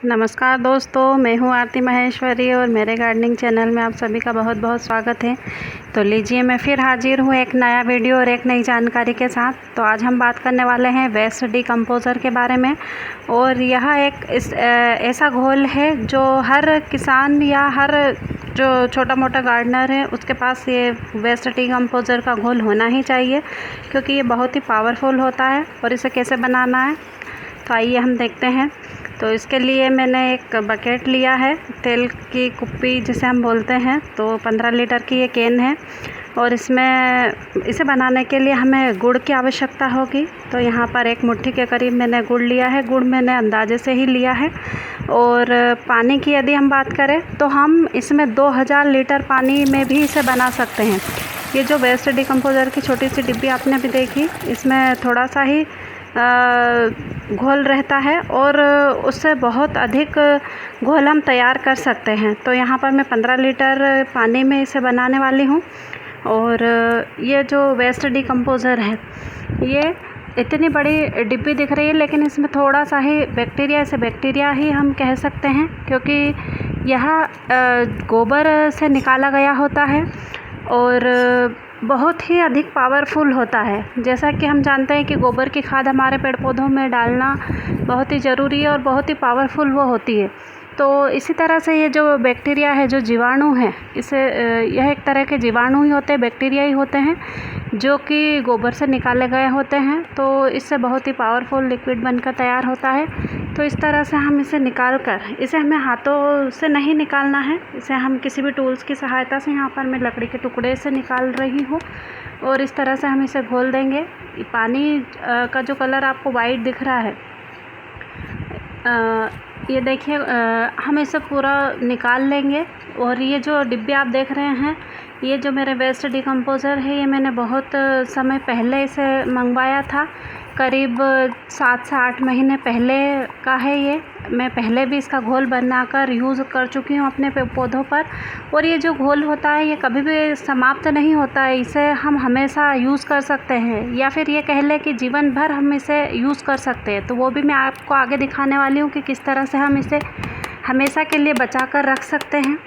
नमस्कार दोस्तों, मैं हूँ आरती महेश्वरी और मेरे गार्डनिंग चैनल में आप सभी का बहुत बहुत स्वागत है। तो लीजिए, मैं फिर हाजिर हूँ एक नया वीडियो और एक नई जानकारी के साथ। तो आज हम बात करने वाले हैं वेस्ट डिकम्पोज़र के बारे में। और यह एक ऐसा घोल है जो हर किसान या हर जो छोटा मोटा गार्डनर है उसके पास ये वेस्ट डिकम्पोज़र का घोल होना ही चाहिए, क्योंकि ये बहुत ही पावरफुल होता है। और इसे कैसे बनाना है तो आइए हम देखते हैं। तो इसके लिए मैंने एक बकेट लिया है, तेल की कुप्पी जिसे हम बोलते हैं। तो 15 लीटर की ये कैन है और इसे बनाने के लिए हमें गुड़ की आवश्यकता होगी। तो यहाँ पर एक मुट्ठी के करीब मैंने गुड़ लिया है। गुड़ मैंने अंदाजे से ही लिया है। और पानी की यदि हम बात करें तो हम इसमें 2000 लीटर पानी में भी इसे बना सकते हैं। ये जो वेस्ट डिकम्पोज़र की छोटी सी डिब्बी आपने भी देखी, इसमें थोड़ा सा ही घोल रहता है और उससे बहुत अधिक घोल हम तैयार कर सकते हैं। तो यहाँ पर मैं 15 लीटर पानी में इसे बनाने वाली हूँ। और ये जो वेस्ट डिकम्पोज़र है, ये इतनी बड़ी डिब्बी दिख रही है, लेकिन इसमें थोड़ा सा ही बैक्टीरिया, इसे बैक्टीरिया ही हम कह सकते हैं, क्योंकि यह गोबर से निकाला गया होता है और बहुत ही अधिक पावरफुल होता है। जैसा कि हम जानते हैं कि गोबर की खाद हमारे पेड़ पौधों में डालना बहुत ही ज़रूरी है और बहुत ही पावरफुल वो होती है। तो इसी तरह से ये जो बैक्टीरिया है, जो जीवाणु हैं, यह एक तरह के जीवाणु ही होते हैं, बैक्टीरिया ही होते हैं, जो कि गोबर से निकाले गए होते हैं। तो इससे बहुत ही पावरफुल लिक्विड बनकर तैयार होता है। तो इस तरह से हम इसे निकाल कर, इसे हमें हाथों से नहीं निकालना है, इसे हम किसी भी टूल्स की सहायता से, यहाँ पर मैं लकड़ी के टुकड़े से निकाल रही हूँ। और इस तरह से हम इसे घोल देंगे। पानी का जो कलर आपको वाइट दिख रहा है, ये देखिए, हम इसे पूरा निकाल लेंगे। और ये जो डिब्बे आप देख रहे हैं, ये जो मेरे वेस्ट डिकम्पोज़र है, ये मैंने बहुत समय पहले इसे मंगवाया था। करीब 7 से 8 महीने पहले का है ये। मैं पहले भी इसका घोल बनाकर यूज़ कर चुकी हूँ अपने पौधों पर। और ये जो घोल होता है, ये कभी भी समाप्त नहीं होता है। इसे हम हमेशा यूज़ कर सकते हैं, या फिर ये कह लें कि जीवन भर हम इसे यूज़ कर सकते हैं। तो वो भी मैं आपको आगे दिखाने वाली हूँ कि किस तरह से हम इसे हमेशा के लिए बचा कर रख सकते हैं।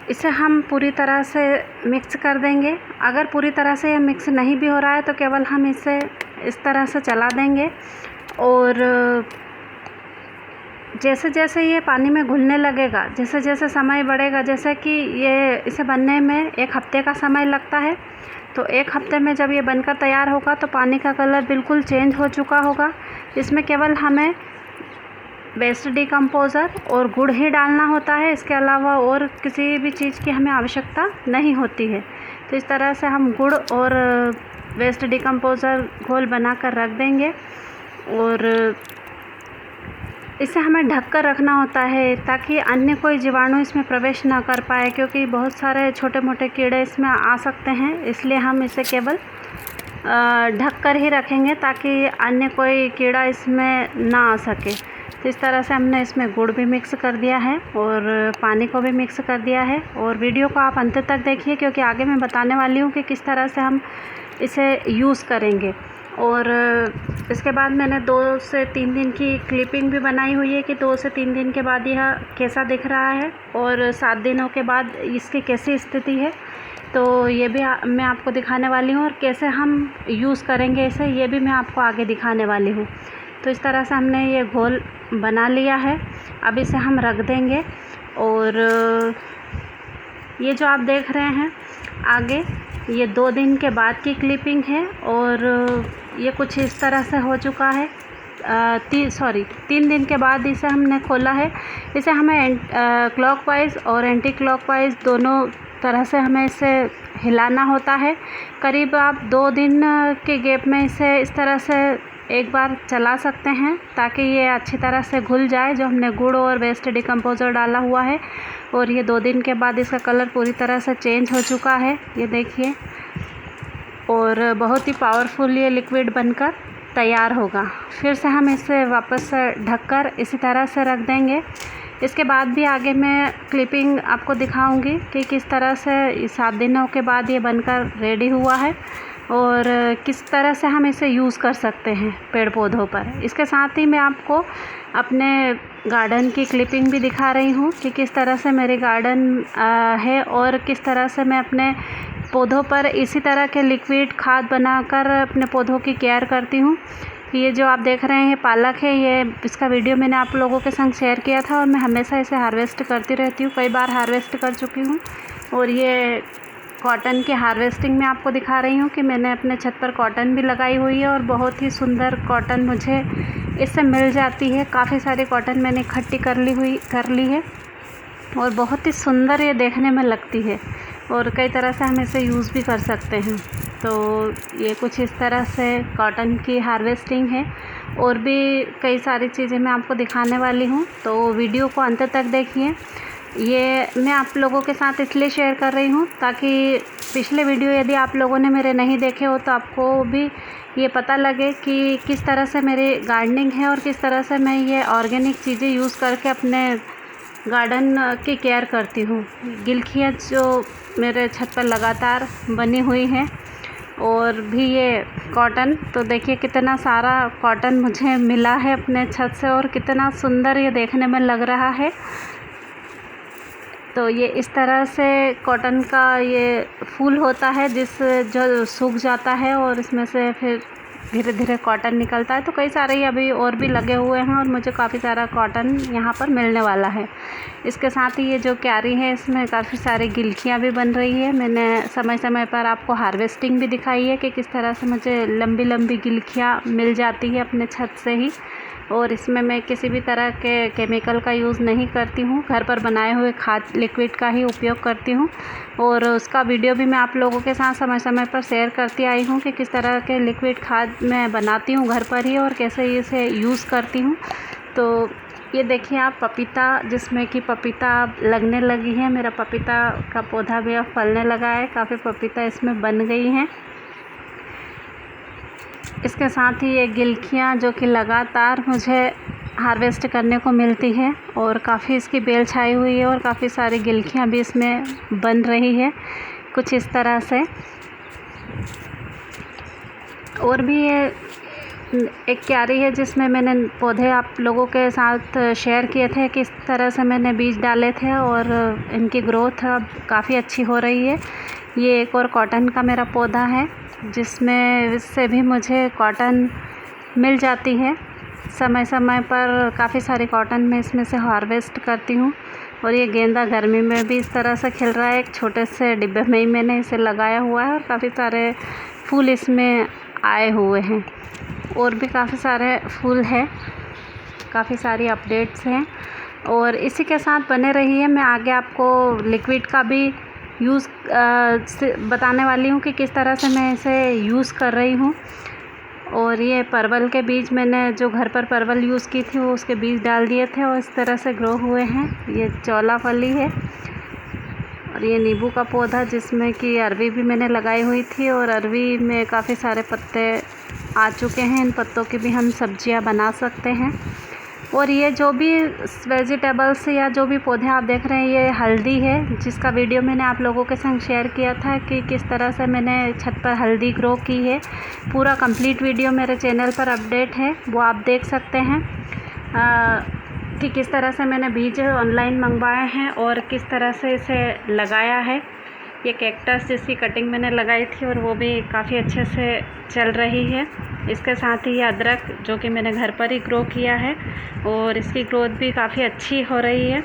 इसे हम पूरी तरह से मिक्स कर देंगे। अगर पूरी तरह से ये मिक्स नहीं भी हो रहा है तो केवल हम इसे इस तरह से चला देंगे। और जैसे जैसे ये पानी में घुलने लगेगा, जैसे जैसे समय बढ़ेगा, जैसे कि इसे बनने में 1 हफ्ते का समय लगता है, तो 1 हफ्ते में जब ये बनकर तैयार होगा तो पानी का कलर बिल्कुल चेंज हो चुका होगा। इसमें केवल हमें वेस्ट डिकम्पोज़र और गुड़ ही डालना होता है, इसके अलावा और किसी भी चीज़ की हमें आवश्यकता नहीं होती है। तो इस तरह से हम गुड़ और वेस्ट डिकम्पोज़र घोल बना कर रख देंगे। और इसे हमें ढक कर रखना होता है ताकि अन्य कोई जीवाणु इसमें प्रवेश ना कर पाए, क्योंकि बहुत सारे छोटे मोटे कीड़े इसमें आ सकते हैं। इसलिए हम इसे केवल ढक कर ही रखेंगे ताकि अन्य कोई कीड़ा इसमें ना आ सके। तो इस तरह से हमने इसमें गुड़ भी मिक्स कर दिया है और पानी को भी मिक्स कर दिया है। और वीडियो को आप अंत तक देखिए, क्योंकि आगे मैं बताने वाली हूँ कि किस तरह से हम इसे यूज़ करेंगे। और इसके बाद मैंने 2 से 3 दिन की क्लिपिंग भी बनाई हुई है कि 2 से 3 दिन के बाद यह कैसा दिख रहा है और 7 दिनों के बाद इसकी कैसी स्थिति है। तो ये भी मैं आपको दिखाने वाली हूँ, और कैसे हम यूज़ करेंगे इसे, ये भी मैं आपको आगे दिखाने वाली हूँ। तो इस तरह से हमने ये घोल बना लिया है। अब इसे हम रख देंगे। और ये जो आप देख रहे हैं आगे, ये 2 दिन के बाद की क्लिपिंग है। और ये कुछ इस तरह से हो चुका है। 3 दिन के बाद इसे हमने खोला है। इसे हमें क्लॉकवाइज़ और एंटी क्लॉकवाइज़ दोनों तरह से हमें इसे हिलाना होता है। करीब आप 2 दिन के गैप में इसे इस तरह से एक बार चला सकते हैं, ताकि ये अच्छी तरह से घुल जाए जो हमने गुड़ और वेस्ट डिकम्पोज़र डाला हुआ है। और ये 2 दिन के बाद इसका कलर पूरी तरह से चेंज हो चुका है, ये देखिए। और बहुत ही पावरफुल ये लिक्विड बनकर तैयार होगा। फिर से हम इसे वापस से ढककर इसी तरह से रख देंगे। इसके बाद भी आगे मैं क्लिपिंग आपको दिखाऊंगी कि किस तरह से 7 दिनों के बाद ये बनकर रेडी हुआ है। और किस तरह से हम इसे यूज़ कर सकते हैं पेड़ पौधों पर। इसके साथ ही मैं आपको अपने गार्डन की क्लिपिंग भी दिखा रही हूँ कि किस तरह से मेरे गार्डन है और किस तरह से मैं अपने पौधों पर इसी तरह के लिक्विड खाद बनाकर अपने पौधों की केयर करती हूँ। ये जो आप देख रहे हैं पालक है, ये इसका वीडियो मैंने आप लोगों के संग शेयर किया था और मैं हमेशा इसे हार्वेस्ट करती रहती हूँ, कई बार हार्वेस्ट कर चुकी हूँ। और ये कॉटन की हार्वेस्टिंग में आपको दिखा रही हूँ कि मैंने अपने छत पर कॉटन भी लगाई हुई है और बहुत ही सुंदर कॉटन मुझे इससे मिल जाती है। काफ़ी सारी कॉटन मैंने इकट्ठी कर ली है और बहुत ही सुंदर ये देखने में लगती है और कई तरह से हम इसे यूज़ भी कर सकते हैं। तो ये कुछ इस तरह से कॉटन की हार्वेस्टिंग है और भी कई सारी चीज़ें मैं आपको दिखाने वाली हूँ, तो वीडियो को अंत तक देखिए। ये मैं आप लोगों के साथ इसलिए शेयर कर रही हूँ ताकि पिछले वीडियो यदि आप लोगों ने मेरे नहीं देखे हो तो आपको भी ये पता लगे कि किस तरह से मेरी गार्डनिंग है और किस तरह से मैं ये ऑर्गेनिक चीज़ें यूज़ करके अपने गार्डन की केयर करती हूँ। गिलकियाँ जो मेरे छत पर लगातार बनी हुई हैं और भी ये कॉटन, तो देखिए कितना सारा कॉटन मुझे मिला है अपने छत से और कितना सुंदर ये देखने में लग रहा है। तो ये इस तरह से कॉटन का ये फूल होता है जो सूख जाता है और इसमें से फिर धीरे धीरे कॉटन निकलता है। तो कई सारे ही अभी और भी लगे हुए हैं और मुझे काफ़ी सारा कॉटन यहाँ पर मिलने वाला है। इसके साथ ही ये जो क्यारी है इसमें काफ़ी सारी गिलकियाँ भी बन रही है। मैंने समय समय पर आपको हार्वेस्टिंग भी दिखाई है कि किस तरह से मुझे लंबी लंबी गिलकियाँ मिल जाती है अपने छत से ही। और इसमें मैं किसी भी तरह के केमिकल का यूज़ नहीं करती हूँ, घर पर बनाए हुए खाद लिक्विड का ही उपयोग करती हूँ और उसका वीडियो भी मैं आप लोगों के साथ समय समय पर शेयर करती आई हूँ कि किस तरह के लिक्विड खाद मैं बनाती हूँ घर पर ही और कैसे इसे यूज़ करती हूँ। तो ये देखिए आप पपीता, जिसमें कि पपीता लगने लगी है, मेरा पपीता का पौधा भी अब फलने लगा है, काफ़ी पपीता इसमें बन गई हैं। इसके साथ ही ये गिलकियाँ जो कि लगातार मुझे हार्वेस्ट करने को मिलती है और काफ़ी इसकी बेल छाई हुई है और काफ़ी सारी गिलकियाँ भी इसमें बन रही है कुछ इस तरह से। और भी ये एक क्यारी है जिसमें मैंने पौधे आप लोगों के साथ शेयर किए थे, किस तरह से मैंने बीज डाले थे और इनकी ग्रोथ अब काफ़ी अच्छी हो रही है। ये एक और कॉटन का मेरा पौधा है जिसमें से भी मुझे कॉटन मिल जाती है समय समय पर। काफ़ी सारी कॉटन मैं इसमें से हार्वेस्ट करती हूँ। और ये गेंदा गर्मी में भी इस तरह से खिल रहा है, एक छोटे से डिब्बे में ही मैंने इसे लगाया हुआ है और काफ़ी सारे फूल इसमें आए हुए हैं और भी काफ़ी सारे फूल हैं, काफ़ी सारी अपडेट्स हैं। और इसी के साथ बने रहिए, मैं आगे आपको लिक्विड का भी यूज़ बताने वाली हूँ कि किस तरह से मैं इसे यूज़ कर रही हूँ। और ये परवल के बीज, मैंने जो घर पर परवल यूज़ की थी वो उसके बीज डाल दिए थे और इस तरह से ग्रो हुए हैं। ये चौला फली है और ये नींबू का पौधा जिसमें कि अरवी भी मैंने लगाई हुई थी और अरवी में काफ़ी सारे पत्ते आ चुके हैं। इन पत्तों की भी हम सब्जियां बना सकते हैं। और ये जो भी वेजिटेबल्स या जो भी पौधे आप देख रहे हैं, ये हल्दी है जिसका वीडियो मैंने आप लोगों के संग शेयर किया था कि किस तरह से मैंने छत पर हल्दी ग्रो की है। पूरा कंप्लीट वीडियो मेरे चैनल पर अपडेट है, वो आप देख सकते हैं कि किस तरह से मैंने बीज ऑनलाइन मंगवाए हैं और किस तरह से इसे लगाया है। ये कैक्टस जिसकी कटिंग मैंने लगाई थी और वो भी काफ़ी अच्छे से चल रही है। इसके साथ ही ये अदरक जो कि मैंने घर पर ही ग्रो किया है और इसकी ग्रोथ भी काफ़ी अच्छी हो रही है।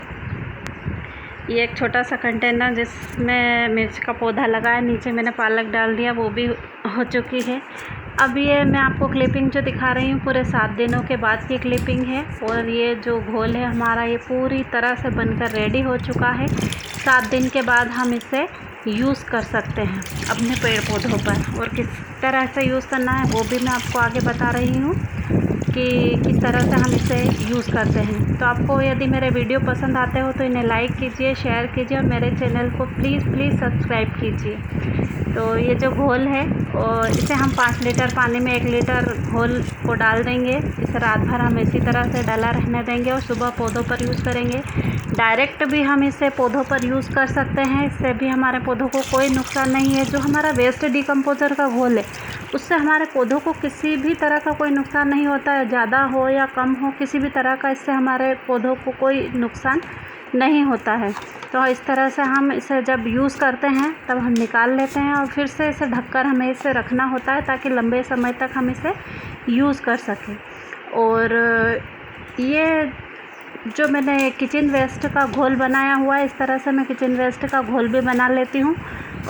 ये एक छोटा सा कंटेनर जिसमें मिर्च का पौधा लगा है, नीचे मैंने पालक डाल दिया, वो भी हो चुकी है। अब ये मैं आपको क्लिपिंग जो दिखा रही हूँ पूरे 7 दिनों के बाद की क्लिपिंग है और ये जो घोल है हमारा ये पूरी तरह से बनकर रेडी हो चुका है। 7 दिन के बाद हम इसे यूज़ कर सकते हैं अपने पेड़ पौधों पर। और किस तरह से यूज़ करना है वो भी मैं आपको आगे बता रही हूँ कि किस तरह से हम इसे यूज़ करते हैं। तो आपको यदि मेरे वीडियो पसंद आते हो तो इन्हें लाइक कीजिए, शेयर कीजिए और मेरे चैनल को प्लीज़ सब्सक्राइब कीजिए। तो ये जो घोल है और इसे हम 5 लीटर पानी में 1 लीटर घोल को डाल देंगे। इसे रात भर हम इसी तरह से डला रहने देंगे और सुबह पौधों पर यूज़ करेंगे। डायरेक्ट भी हम इसे पौधों पर यूज़ कर सकते हैं, इससे भी हमारे पौधों को कोई नुकसान नहीं है। जो हमारा वेस्ट डिकम्पोज़र का घोल है उससे हमारे पौधों को किसी भी तरह का कोई नुकसान नहीं होता है, ज़्यादा हो या कम हो किसी भी तरह का इससे हमारे पौधों को कोई नुकसान नहीं होता है। तो इस तरह से हम इसे जब यूज़ करते हैं तब हम निकाल लेते हैं और फिर से इसे ढककर हमें इसे रखना होता है ताकि लंबे समय तक हम इसे यूज़ कर सकें। और ये जो मैंने किचन वेस्ट का घोल बनाया हुआ है, इस तरह से मैं किचन वेस्ट का घोल भी बना लेती हूँ।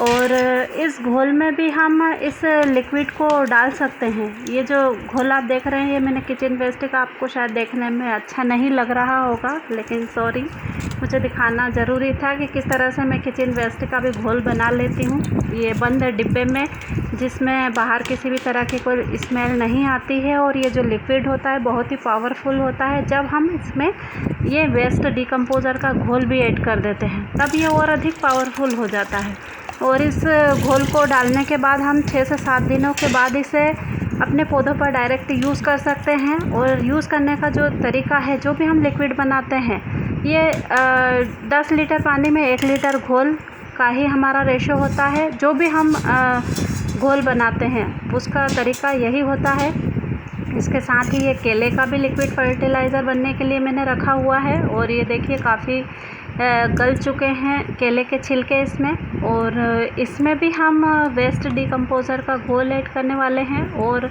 और इस घोल में भी हम इस लिक्विड को डाल सकते हैं। ये जो घोल आप देख रहे हैं ये मैंने किचन वेस्ट का, आपको शायद देखने में अच्छा नहीं लग रहा होगा, लेकिन सॉरी, मुझे दिखाना ज़रूरी था कि किस तरह से मैं किचन वेस्ट का भी घोल बना लेती हूँ। ये बंद डिब्बे में, जिसमें बाहर किसी भी तरह की कोई स्मेल नहीं आती है। और ये जो लिक्विड होता है बहुत ही पावरफुल होता है। जब हम इसमें ये वेस्ट डिकम्पोज़र का घोल भी ऐड कर देते हैं तब ये और अधिक पावरफुल हो जाता है। और इस घोल को डालने के बाद हम 6 से 7 दिनों के बाद इसे अपने पौधों पर डायरेक्ट यूज़ कर सकते हैं। और यूज़ करने का जो तरीका है, जो भी हम लिक्विड बनाते हैं, ये 10 लीटर पानी में 1 लीटर घोल का ही हमारा रेशो होता है। जो भी हम घोल बनाते हैं उसका तरीका यही होता है। इसके साथ ही ये केले का भी लिक्विड फर्टिलाइज़र बनने के लिए मैंने रखा हुआ है। और ये देखिए काफ़ी गल चुके हैं केले के छिलके इसमें। और इसमें भी हम वेस्ट डिकम्पोज़र का घोल ऐड करने वाले हैं और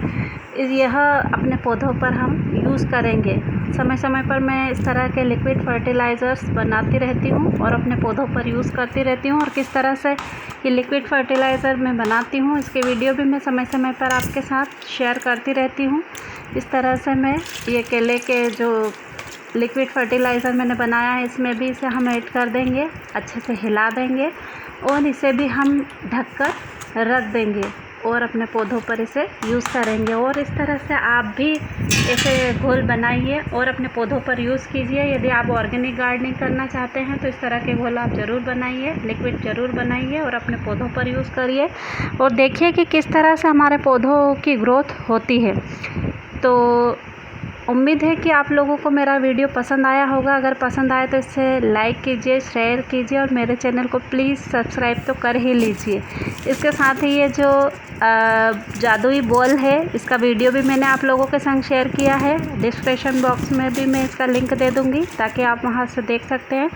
यह अपने पौधों पर हम यूज़ करेंगे। समय समय पर मैं इस तरह के लिक्विड फर्टिलाइज़र्स बनाती रहती हूँ और अपने पौधों पर यूज़ करती रहती हूँ। और किस तरह से ये लिक्विड फर्टिलाइज़र मैं बनाती हूँ इसके वीडियो भी मैं समय समय पर आपके साथ शेयर करती रहती हूँ। इस तरह से मैं ये केले के जो लिक्विड फर्टिलाइज़र मैंने बनाया है इसमें भी इसे हम ऐड कर देंगे, अच्छे से हिला देंगे और इसे भी हम ढककर रख देंगे और अपने पौधों पर इसे यूज़ करेंगे। और इस तरह से आप भी ऐसे घोल बनाइए और अपने पौधों पर यूज़ कीजिए। यदि आप ऑर्गेनिक गार्डनिंग करना चाहते हैं तो इस तरह के घोल आप ज़रूर बनाइए, लिक्विड ज़रूर बनाइए और अपने पौधों पर यूज़ करिए और देखिए कि किस तरह से हमारे पौधों की ग्रोथ होती है। तो उम्मीद है कि आप लोगों को मेरा वीडियो पसंद आया होगा। अगर पसंद आए तो इसे लाइक कीजिए, शेयर कीजिए और मेरे चैनल को प्लीज़ सब्सक्राइब तो कर ही लीजिए। इसके साथ ही ये जो जादुई बॉल है इसका वीडियो भी मैंने आप लोगों के संग शेयर किया है। डिस्क्रिप्शन बॉक्स में भी मैं इसका लिंक दे दूँगी ताकि आप वहाँ से देख सकते हैं।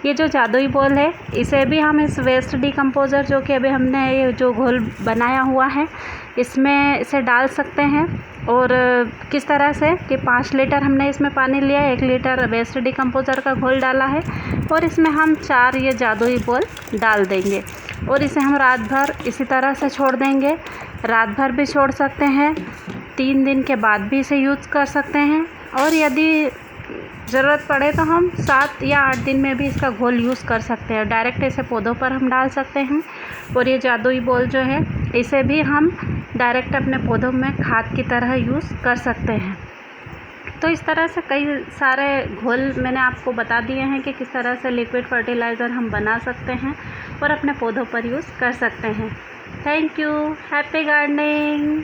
ये जो जादुई बॉल है इसे भी हम इस वेस्ट डिकम्पोज़र जो कि अभी हमने ये जो घोल बनाया हुआ है इसमें इसे डाल सकते हैं। और किस तरह से कि 5 लीटर हमने इसमें पानी लिया, 1 लीटर वेस्ट डिकम्पोज़र का घोल डाला है और इसमें हम 4 ये जादुई बॉल डाल देंगे और इसे हम रात भर इसी तरह से छोड़ देंगे। रात भर भी छोड़ सकते हैं, 3 दिन के बाद भी इसे यूज़ कर सकते हैं और यदि ज़रूरत पड़े तो हम 7 या 8 दिन में भी इसका घोल यूज़ कर सकते हैं। डायरेक्ट इसे पौधों पर हम डाल सकते हैं और ये जादुई बॉल जो है इसे भी हम डायरेक्ट अपने पौधों में खाद की तरह यूज़ कर सकते हैं। तो इस तरह से कई सारे घोल मैंने आपको बता दिए हैं कि किस तरह से लिक्विड फर्टिलाइज़र हम बना सकते हैं और अपने पौधों पर यूज़ कर सकते हैं। Thank you, happy gardening.